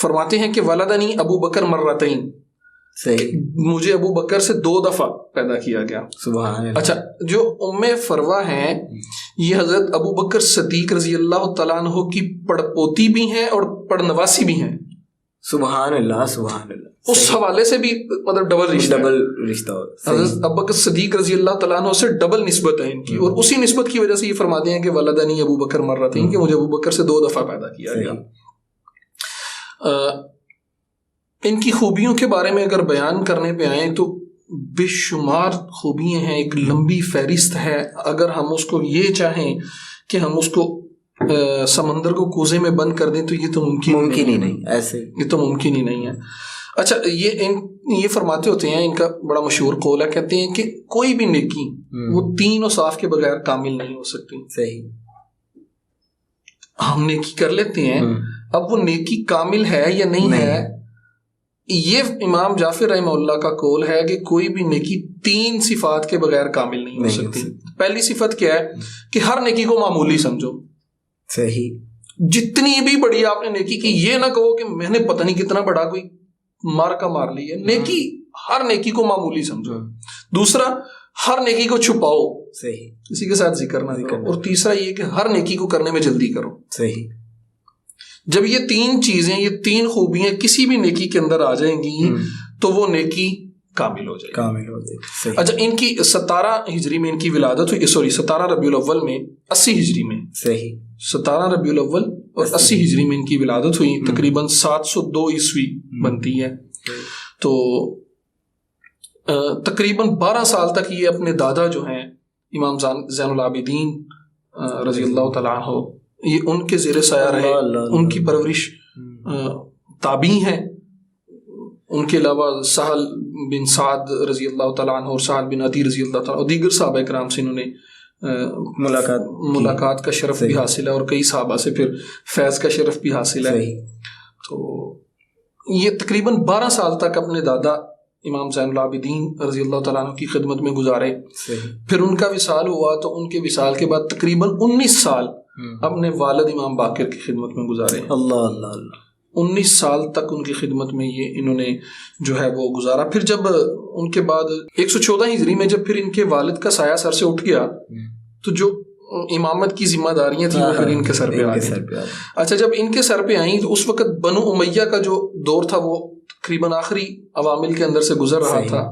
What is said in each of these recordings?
فرماتے ہیں کہ ولدنی ابو بکر مرتین، صحیح، مجھے ابو بکر سے 2 دفعہ پیدا کیا گیا. سبحان اللہ. اچھا، جو ام فروہ ہیں یہ حضرت ابو بکر صدیق رضی اللہ تعالیٰ عنہ کی پڑپوتی بھی ہیں اور پڑنواسی بھی ہیں. سبحان اللہ، سبحان اللہ. اس حوالے سے بھی مطلب ڈبل رشتہ حضرت ابو بکر صدیق رضی اللہ تعالیٰ عنہ سے ڈبل نسبت ہے ان کی، اور اسی نسبت کی وجہ سے یہ فرماتے ہیں کہ ولدنی ابو بکر مرتین، کہ مجھے ابو بکر سے 2 دفعہ پیدا کیا گیا. ان کی خوبیوں کے بارے میں اگر بیان کرنے پہ آئیں تو بے شمار خوبیاں ہیں، ایک لمبی فہرست ہے. اگر ہم اس کو یہ چاہیں کہ ہم اس کو سمندر کو کوزے میں بند کر دیں تو یہ تو ممکن ہی نہیں، ایسے یہ تو ممکن ہی نہیں ہے. اچھا، یہ فرماتے ہوتے ہیں، ان کا بڑا مشہور قول ہے، کہتے ہیں کہ کوئی بھی نیکی وہ 3 اوصاف کے بغیر کامل نہیں ہو سکتی. صحیح. ہم نیکی کر لیتے ہیں، اب وہ نیکی کامل ہے یا نہیں ہے، یہ امام جعفر رحمہ اللہ کا قول ہے کہ کوئی بھی نیکی 3 صفات کے بغیر کامل نہیں ہو سکتی. پہلی صفت کیا ہے کہ ہر نیکی کو معمولی سمجھو. صحیح. جتنی بھی بڑی آپ نے نیکی کی، یہ نہ کہو کہ میں نے پتہ نہیں کتنا بڑا کوئی مار لی ہے. نیکی، ہر نیکی کو معمولی سمجھو. دوسرا، ہر نیکی کو چھپاؤ. صحیح. کسی کے ساتھ ذکر نہ کرو. اور تیسرا یہ کہ ہر نیکی کو کرنے میں جلدی کرو. صحیح. جب یہ 3 چیزیں، یہ 3 خوبیاں کسی بھی نیکی کے اندر آ جائیں گی تو وہ نیکی کامل ہو جائے گی. اچھا، ان کی 17 ہجری میں ان کی ولادت ہوئی، 17 ربیع الاول میں 80 ہجری میں. صحیح. 17 ربیع الاول اور 80 ہجری میں ان کی ولادت ہوئی. تقریباً 702 عیسوی بنتی ہے. تو تقریباً 12 سال تک یہ اپنے دادا جو ہیں امام زین العابدین رضی اللہ تعالیٰ عنہ، یہ ان کے زیر سایہ رہے. ان کی پرورش تابعی ہیں. ان کے علاوہ سہل بن سعد رضی اللہ تعالیٰ عنہ اور سہل بن عدی رضی اللہ تعالیٰ اور دیگر صحابہ کرام سے انہوں نے ملاقات کا شرف بھی حاصل ہے، اور کئی صحابہ سے پھر فیض کا شرف بھی حاصل ہے. تو یہ تقریباً 12 سال تک اپنے دادا امام زین العابدین رضی اللہ تعالیٰ عنہ کی خدمت میں گزارے. پھر ان کا وصال ہوا تو ان کے وصال کے بعد تقریباً 19 سال اپنے والد امام باقر کی خدمت میں گزارے. اللہ اللہ اللہ. 19 سال تک ان کی خدمت میں یہ انہوں نے جو ہے وہ گزارا. پھر جب ان کے بعد 114 ہجری میں جب پھر ان کے والد کا سایہ سر سے اٹھ گیا تو جو امامت کی ذمہ داریاں تھیں وہ پھر ان کے سر پہ آ گئی. اچھا، جب ان کے سر پہ آئیں تو اس وقت بنو امیہ کا جو دور تھا وہ تقریباً آخری عوامل کے اندر سے گزر رہا تھا.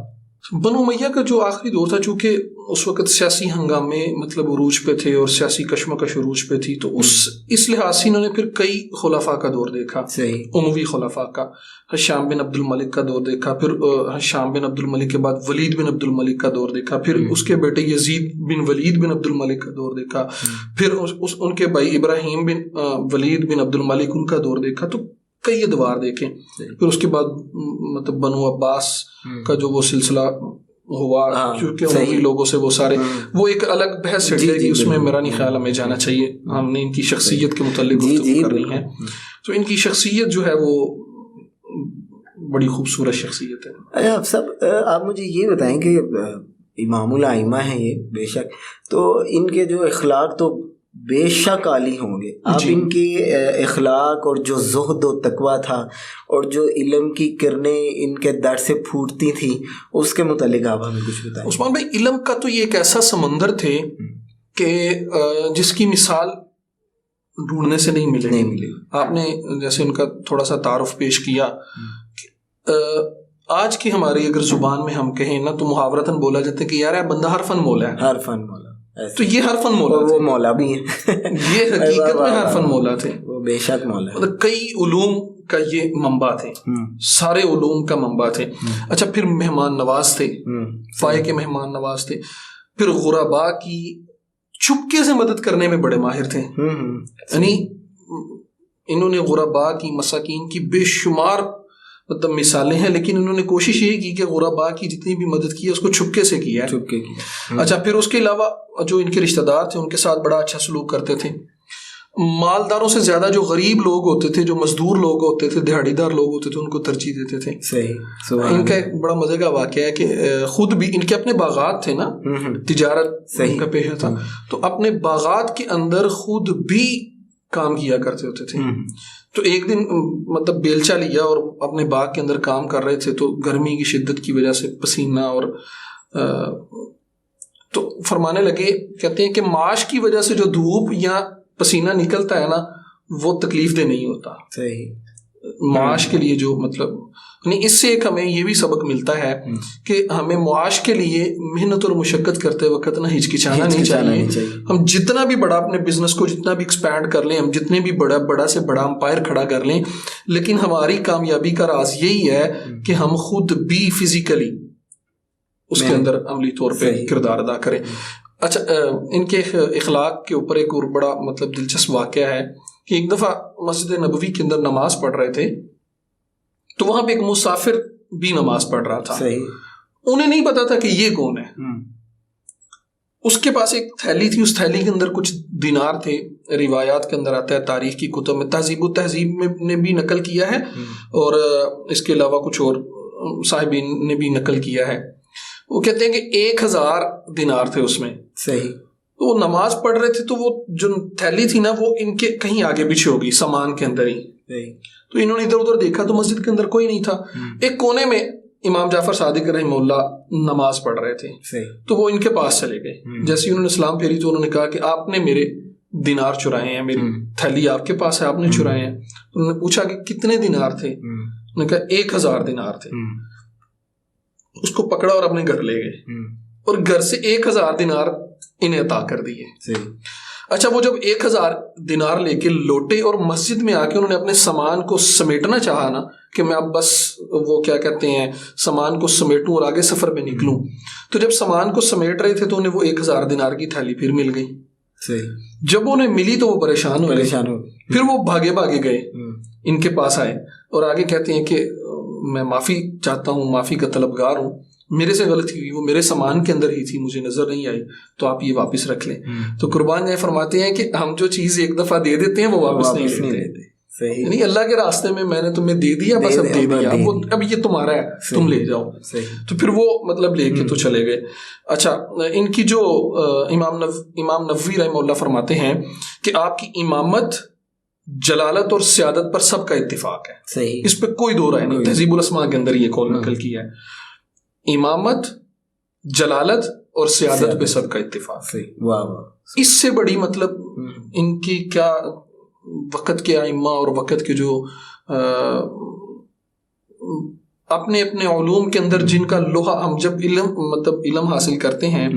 بنو امیہ کا جو آخری دور تھا، چونکہ اس وقت سیاسی ہنگامے مطلب عروج پہ تھے اور سیاسی کشمکش عروج پہ تھی، تو اس لحاظ سے انہوں نے پھر کئی خلفاء کا دور دیکھا. اموی خلفاء کا، ہشام بن عبد الملک کا دور دیکھا، پھر ہشام بن عبد الملک کے بعد ولید بن عبد الملک کا دور دیکھا، پھر اس کے بیٹے یزید بن ولید بن عبد الملک کا دور دیکھا، پھر ان کے بھائی ابراہیم بن ولید بن عبد الملک ان کا دور دیکھا. تو کئی ادوار دیکھیں. پھر اس کے بعد مطلب بنو عباس کا جو وہ سلسلہ ہوا، چونکہ اموی لوگوں سے وہ سارے، وہ ایک الگ بحث چڑھ جائے گی، اس میں میرا نہیں خیال ہمیں جانا چاہیے. ہم نے ان کی شخصیت کے متعلق گفتگو کرنی ہے. تو ان کی شخصیت جو ہے وہ بڑی خوبصورت شخصیت ہے. آپ مجھے یہ بتائیں کہ امام الائمہ ہیں یہ بے شک، تو ان کے جو اخلاق تو بے شک عالی ہوں گے. آپ ان کی اخلاق اور جو زہد و تقویٰ تھا اور جو علم کی کرنیں ان کے در سے پھوٹتی تھیں، اس کے متعلق آپ ہمیں کچھ بتائیں. عثمان بھائی، علم کا تو یہ ایک ایسا سمندر تھے کہ جس کی مثال ڈھونڈنے سے نہیں ملے. آپ نے جیسے ان کا تھوڑا سا تعارف پیش کیا، آج کی ہماری اگر زبان میں ہم کہیں نا تو محاورتاً بولا جاتا ہے کہ یار بندہ ہر فن مولا ہے. ہر فن مولا. تو یہ ہر فن مولا وہ مولا بھی ہیں. یہ حقیقت میں ہر فن مولا تھے. وہ بے شک مولا. مطلب کئی علوم کا یہ منبع تھے، سارے علوم کا منبع تھے. اچھا، پھر مہمان نواز تھے، پائے کے مہمان نواز تھے. پھر غرباء کی چپکے سے مدد کرنے میں بڑے ماہر تھے. یعنی انہوں نے غرباء کی، مساکین کی بے شمار مطلب مثالیں ہیں، لیکن انہوں نے کوشش یہ کی کہ غرباء کی جتنی بھی مدد کی ہے اس کو چھپکے سے کیا ہے. اچھا، پھر اس کے علاوہ جو ان کے رشتہ دار تھے ان کے ساتھ بڑا اچھا سلوک کرتے تھے. مالداروں سے زیادہ جو غریب لوگ ہوتے تھے، جو مزدور لوگ ہوتے تھے، دہاڑی دار لوگ ہوتے تھے، ان کو ترجیح دیتے تھے. ان کا ایک بڑا مزے کا واقعہ ہے کہ خود بھی ان کے اپنے باغات تھے نا، تجارت کا پیشہ تھا، تو اپنے باغات کے اندر خود بھی کام کیا کرتے ہوتے تھے. تو ایک دن مطلب بیلچا لیا اور اپنے باغ کے اندر کام کر رہے تھے, تو گرمی کی شدت کی وجہ سے پسینہ اور تو فرمانے لگے, کہتے ہیں کہ معاش کی وجہ سے جو دھوپ یا پسینہ نکلتا ہے نا وہ تکلیف دہ نہیں ہوتا. صحیح. معاش کے لیے جو مطلب یعنی اس سے ایک ہمیں یہ بھی سبق ملتا ہے کہ ہمیں معاش کے لیے محنت اور مشقت کرتے وقت نہ ہچکچانا نہیں چاہیے. ہم جتنا بھی بڑا اپنے بزنس کو جتنا بھی ایکسپینڈ کر لیں, ہم جتنے بھی بڑا سے بڑا امپائر کھڑا کر لیں, لیکن ہماری کامیابی کا راز یہی ہے کہ ہم خود بھی فزیکلی اس کے اندر عملی طور پہ کردار ادا کریں. اچھا, ان کے اخلاق کے اوپر ایک اور بڑا مطلب دلچسپ واقعہ ہے کہ ایک دفعہ مسجد نبوی کے اندر نماز پڑھ رہے تھے, تو وہاں پہ ایک مسافر بھی نماز پڑھ رہا تھا. انہیں نہیں پتا تھا کہ یہ کون ہے. اس کے پاس ایک تھیلی تھی, اس تھیلی کے اندر کچھ دینار تھے. روایات کے اندر آتا ہے, تاریخ کی کتب میں, تہذیب و تہذیب میں نے بھی نقل کیا ہے, اور اس کے علاوہ کچھ اور صاحبین نے بھی نقل کیا ہے. وہ کہتے ہیں کہ 1000 دینار تھے اس میں. صحیح. تو وہ نماز پڑھ رہے تھے, تو وہ جو تھیلی تھی نا وہ ان کے کہیں آگے پیچھے ہو گئی سامان کے اندر ہی. تو انہوں نے ادھر ادھر دیکھا تو مسجد کے اندر کوئی نہیں تھا. ایک کونے میں امام جعفر صادق رحمہ اللہ نماز پڑھ رہے تھے. تو وہ ان کے پاس چلے گئے. جیسے انہوں نے سلام پھیری تو انہوں نے کہا کہ آپ نے میرے دینار چرائے ہیں, میری تھیلی آپ کے پاس ہے, آپ نے چرائے ہیں. انہوں نے پوچھا کہ کتنے دینار تھے؟ انہوں نے کہا 1000 دینار تھے. اس کو پکڑا اور اپنے گھر لے گئے, اور گھر سے 1000 دینار انہیں عطا کر دیے. اچھا, وہ جب 1000 دینار لے کے لوٹے اور مسجد میں آ کے انہوں نے اپنے سامان کو سمیٹنا چاہا نا کہ میں اب بس وہ کیا کہتے ہیں سامان کو سمیٹوں اور آگے سفر میں نکلوں, تو جب سامان کو سمیٹ رہے تھے تو انہیں وہ 1000 دینار کی تھیلی پھر مل گئی. جب انہیں ملی تو وہ پریشان ہو گئے. پھر وہ بھاگے گئے, ان کے پاس آئے اور آگے کہتے ہیں کہ میں معافی چاہتا ہوں, معافی کا طلبگار ہوں, میرے سے غلطی ہوئی, وہ میرے سامان کے اندر ہی تھی, مجھے نظر نہیں آئی, تو آپ یہ واپس رکھ لیں. تو قربان جائے فرماتے ہیں کہ ہم جو چیز ایک دفعہ دے دیتے ہیں وہ واپس نہیں لیتے. یعنی اللہ کے راستے میں میں نے تمہیں دے دیا, بس اب دے دیا, اب یہ تمہارا ہے, تم لے جاؤ. تو پھر وہ مطلب لے کے تو چلے گئے. اچھا, ان کی جو امام نووی رحمہ اللہ فرماتے ہیں کہ آپ کی امامت جلالت اور سیادت پر سب کا اتفاق ہے. اس پہ کوئی دو رائے نہیں. تہذیب الاسماء کے اندر یہ قول نقل کیا ہے, امامت جلالت اور سیادت پہ سب کا اتفاق. اس سے بڑی مطلب ان کی کیا وقت کے ائمہ اور وقت کے جو اپنے اپنے علوم کے اندر جن کا لوہا, ہم جب علم حاصل کرتے ہیں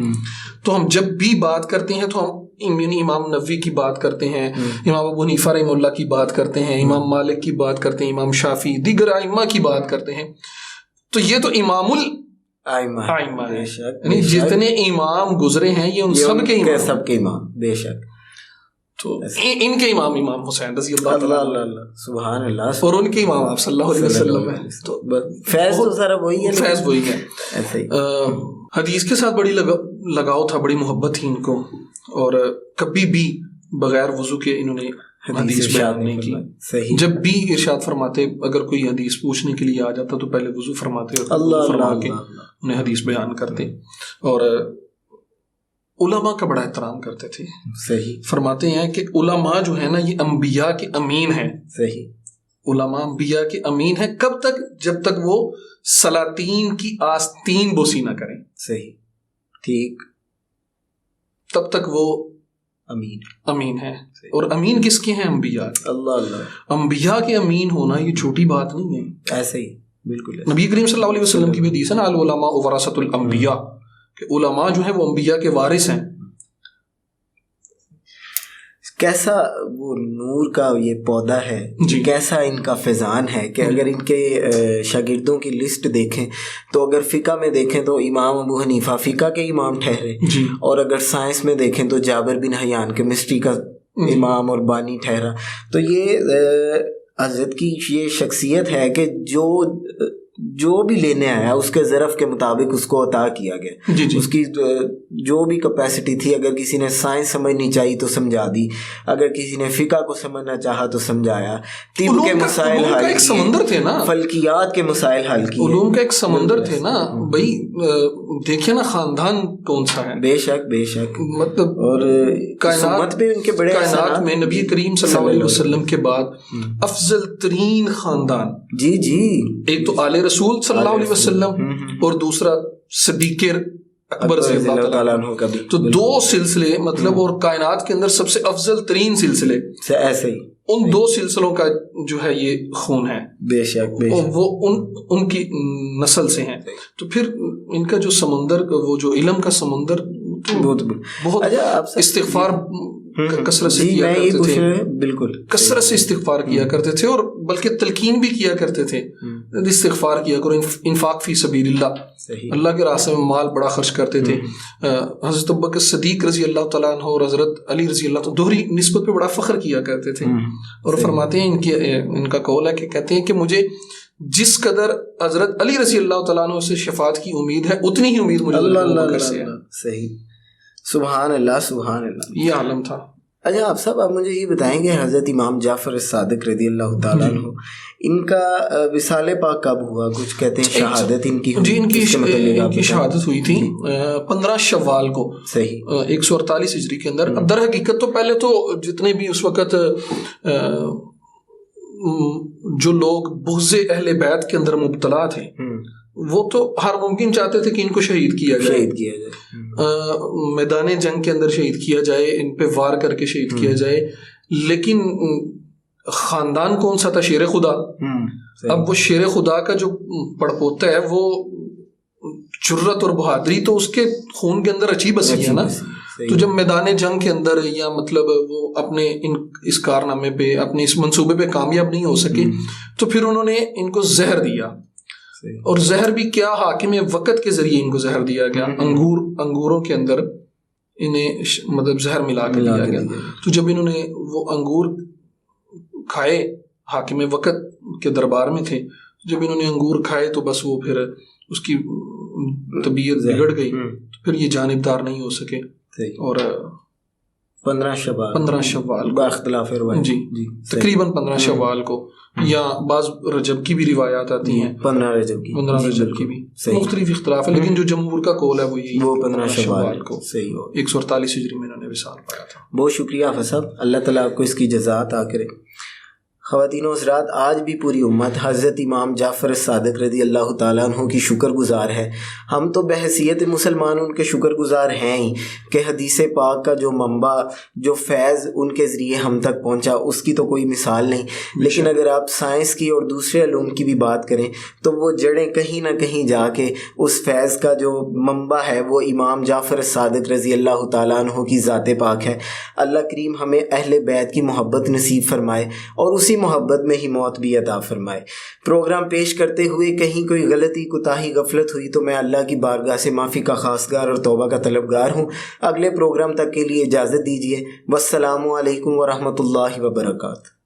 تو ہم جب بھی بات کرتے ہیں تو ہم امام نووی کی بات کرتے ہیں, امام ابو حنیفہ رحمہ اللہ کی بات کرتے ہیں, امام مالک کی بات کرتے ہیں, امام شافعی, دیگر ائمہ کی بات کرتے ہیں. تو یہ تو امام الائمہ ہے, یعنی جتنے امام گزرے ہیں یہ ان سب کے امام. بے شک. تو ان کے امام حسین رضی اللہ سبحان اللہ, اور ان کے امام آپ صلی اللہ علیہ وسلم ہے. تو فیض تو سارا وہی ہے, فیض وہی ہے. حدیث کے ساتھ بڑی لگاؤ تھا, بڑی محبت تھی ان کو, اور کبھی بھی بغیر وضو کے انہوں نے حدیث بیان نہیں کی. جب بھی ارشاد فرماتے, اگر کوئی حدیث پوچھنے کے لیے آ جاتا تو پہلے وضو فرماتے اور وضو فرما کے انہیں حدیث بیان کرتے. اور علماء کا بڑا احترام کرتے تھے. فرماتے ہیں کہ علماء جو ہے نا یہ انبیاء کے امین ہیں. علماء انبیاء کے امین ہیں. کب تک؟ جب تک وہ سلاطین کی آستین بوسی نہ کریں. ٹھیک. تب تک وہ امین ہے. اور امین کس کے ہیں؟ انبیاء. انبیاء کے امین ہونا یہ چھوٹی بات نہیں ہے. ایسے ہی بالکل. نبی کریم صلی اللہ علیہ وسلم کی بھی حدیث ہے نا, العلماء ورثۃ الانبیاء, کہ علماء جو ہیں وہ انبیاء کے وارث ہیں. کیسا وہ نور کا یہ پودا ہے, کیسا ان کا فیضان ہے کہ اگر ان کے شاگردوں کی لسٹ دیکھیں تو اگر فقہ میں دیکھیں تو امام ابو حنیفہ فقہ کے امام ٹھہرے, اور اگر سائنس میں دیکھیں تو جابر بن حیان کیمسٹری کا امام اور بانی ٹھہرا. تو یہ حضرت کی یہ شخصیت ہے کہ جو جو بھی لینے آیا اس کے ظرف کے مطابق اس کو عطا کیا گیا. جی جی. اس کی جو بھی کیپیسٹی تھی, اگر کسی نے سائنس سمجھنی چاہی تو سمجھا دی, اگر کسی نے فقہ کو سمجھنا چاہا تو سمجھایا, طب کے مسائل حل ایک سمندر تھے نا, فلکیات کے مسائل حل کیے, علوم کا ایک سمندر تھے نا بھائی. دیکھیے نا خاندان کون سا ہے. بے شک بے شک. مطلب اور کائنات پہ ان کے بڑے کائنات میں نبی کریم صلی اللہ علیہ وسلم کے بعد افضل ترین خاندان, جی جی, ایک تو آل رسول صلی اللہ علیہ وسلم اور دوسرا صدیق اکبر رضی اللہ تعالیٰ عنہ کا بھی. تو دو سلسلے مطلب, اور کائنات کے اندر سب سے افضل ترین سلسلے ایسے ہی ان دو سلسلوں کا جو ہے یہ خون ہے. بے شک بے شک. وہ ان کی نسل سے ہیں. تو پھر ان کا جو سمندر, وہ جو علم کا سمندر, بہت استغفار کثرت سے کیا کرتے تھے, بالکل کثرت سے استغفار کیا کرتے تھے, اور بلکہ تلقین بھی کیا کرتے تھے استغفار کیا کرو, انفاق فی سبیل اللہ, اللہ کے راستے میں مال بڑا خرچ کرتے تھے. حضرت ابوبکر صدیق رضی اللہ تعالیٰ عنہ اور حضرت علی رضی اللہ تعالیٰ دوہری نسبت پہ بڑا فخر کیا کرتے تھے. اور فرماتے ہیں ان کا قول ہے کہ کہتے ہیں کہ مجھے جس قدر حضرت علی رضی اللہ تعالیٰ عنہ سے شفاعت کی امید ہے اتنی ہی امید مجھے ابوبکر سے ہے. صحیح, سبحان اللہ سبحان اللہ. یہ عالم تھا. اچھا آپ صاحب, آپ مجھے یہ بتائیں گے حضرت امام جعفر الصادق رضی اللہ تعالیٰ عنہ, ان کا وصال پاک کب ہوا؟ کچھ کہتے ہیں شہادت ان کی. جی, ان کی شہادت ہوئی تھی 15 شوال کو, صحیح, 148 ہجری کے اندر. در حقیقت تو پہلے تو جتنے بھی اس وقت جو لوگ بغض اہل بیت کے اندر مبتلا تھے, وہ تو ہر ممکن چاہتے تھے کہ ان کو شہید کیا جائے, میدان جنگ کے اندر شہید کیا جائے, ان پہ وار کر کے شہید کیا جائے. لیکن خاندان کون سا تھا؟ شیر خدا. اب وہ شیر خدا کا جو پڑپوتا ہے وہ جرت اور بہادری تو اس کے خون کے اندر اچھی بسی ہے نا. تو جب میدان جنگ کے اندر یا مطلب وہ اپنے اس کارنامے پہ, اپنے اس منصوبے پہ کامیاب نہیں ہو سکے, تو پھر انہوں نے ان کو زہر دیا. اور زہر بھی کیا, حاکم وقت کے ذریعے ان کو زہر دیا گیا. انگوروں کے اندر انہیں مطلب زہر ملا کے دیا گیا. تو جب انہوں نے وہ انگور کھائے, حاکم وقت کے دربار میں تھے, جب انہوں نے انگور کھائے تو بس وہ پھر اس کی طبیعت بگڑ گئی, تو پھر یہ جانبدار نہیں ہو سکے. اور 15 شوال باختلاف روایت, جی تقریباً 15 شوال کو, یا بعض رجب کی بھی روایات آتی ہیں 15 رجب کی بھی, مختلف اختلاف ہے, لیکن جو جمہور کا قول ہے وہ یہی 15 شوال کو. صحیح, 148 ہجری میں انہوں نے وصال پایا تھا. بہت شکریہ حافظ صاحب, اللہ تعالیٰ آپ کو اس کی جزا عطا کرے. خواتین و حضرات, آج بھی پوری امت حضرت امام جعفر الصادق رضی اللہ تعالیٰ عنہ کی شکر گزار ہے. ہم تو بحیثیت مسلمان ان کے شکر گزار ہیں ہی کہ حدیث پاک کا جو منبع, جو فیض ان کے ذریعے ہم تک پہنچا, اس کی تو کوئی مثال نہیں. لیکن اگر آپ سائنس کی اور دوسرے علوم کی بھی بات کریں تو وہ جڑیں کہیں نہ کہیں جا کے اس فیض کا جو منبع ہے وہ امام جعفر الصادق رضی اللہ تعالیٰ عنہ کی ذات پاک ہے. اللہ کریم ہمیں اہل بیت کی محبت نصیب فرمائے اور اسی محبت میں ہی موت بھی عطا فرمائے. پروگرام پیش کرتے ہوئے کہیں کوئی غلطی, کوتاہی, غفلت ہوئی تو میں اللہ کی بارگاہ سے معافی کا خواستگار اور توبہ کا طلبگار ہوں. اگلے پروگرام تک کے لیے اجازت دیجیے. والسلام علیکم ورحمۃ اللہ وبرکاتہ.